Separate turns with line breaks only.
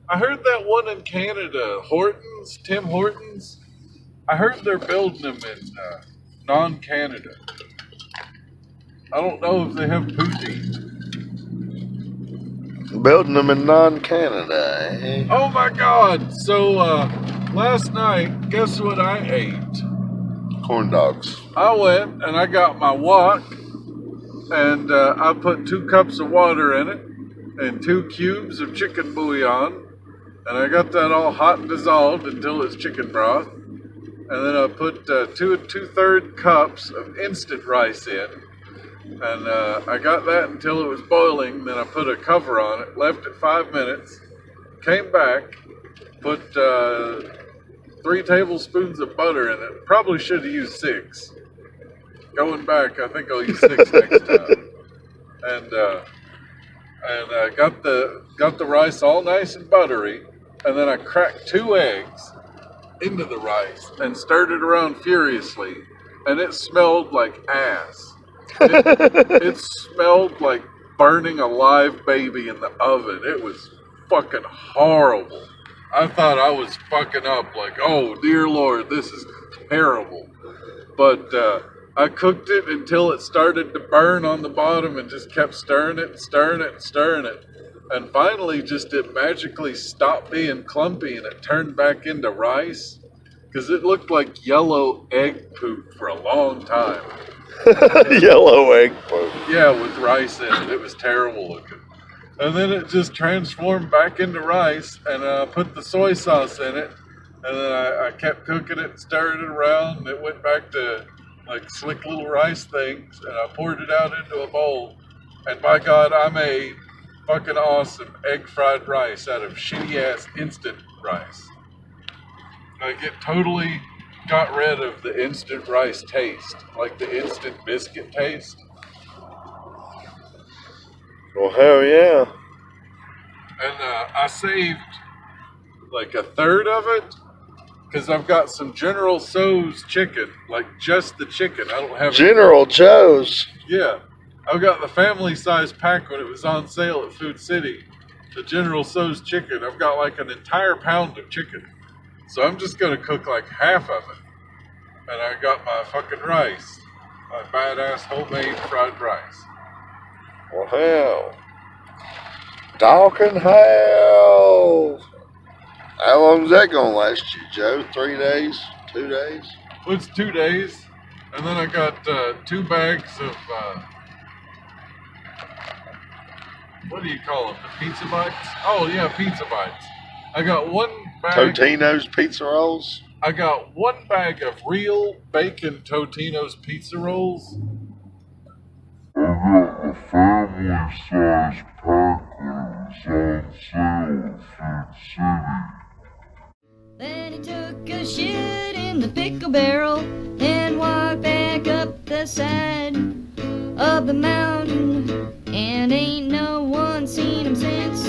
I heard that one in Canada, Hortons, Tim Hortons. I heard they're building them in non-Canada. I don't know if they have poutine.
Building them in non-Canada, eh?
Oh my God! So last night, guess what I ate?
Corn dogs.
I went and I got my wok, and I put 2 cups of water in it and 2 cubes of chicken bouillon, and I got that all hot and dissolved until it's chicken broth. And then I put 2 cups of instant rice in, and I got that until it was boiling. Then I put a cover on it, left it 5 minutes, came back, put 3 tablespoons of butter in it. Probably should have used 6. Going back, I think I'll use 6 next time. And got the rice all nice and buttery, and then I cracked 2 eggs into the rice and stirred it around furiously, and it smelled like ass. It smelled like burning a live baby in the oven. It was fucking horrible. I thought I was fucking up, like, oh dear Lord, this is terrible. But I cooked it until it started to burn on the bottom and just kept stirring it, stirring it, stirring it. And finally, just it magically stopped being clumpy and it turned back into rice. Because it looked like yellow egg poop for a long time.
Yellow egg poop.
Yeah, with rice in it. It was terrible looking. And then it just transformed back into rice, and I put the soy sauce in it. And then I kept cooking it, stirring it around, and it went back to like slick little rice things. And I poured it out into a bowl. And by God, I made fucking awesome egg fried rice out of shitty ass instant rice. Like, it totally got rid of the instant rice taste, like the instant biscuit taste.
Well, hell yeah.
And I saved like 1/3 of it because I've got some General Tso's chicken, like just the chicken. I don't have
General Joe's.
Yeah, I got the family size pack when it was on sale at Food City. The General Tso's chicken. I've got like an entire pound of chicken. So I'm just going to cook like half of it. And I got my fucking rice. My badass homemade fried rice.
Well, hell. Talking hell. How long's that going to last you, Joe? 3 days? 2 days?
Well, it's 2 days. And then I got 2 bags of, what do you call them? The pizza bites? Oh, yeah, pizza bites. I got 1 bag.
Totino's pizza rolls?
I got 1 bag of real bacon Totino's pizza rolls.
I got the family size pack when it was on sale at Food City.
Then he took a shit in the pickle barrel and walked back up the side of the mountain. And ain't no one seen him since.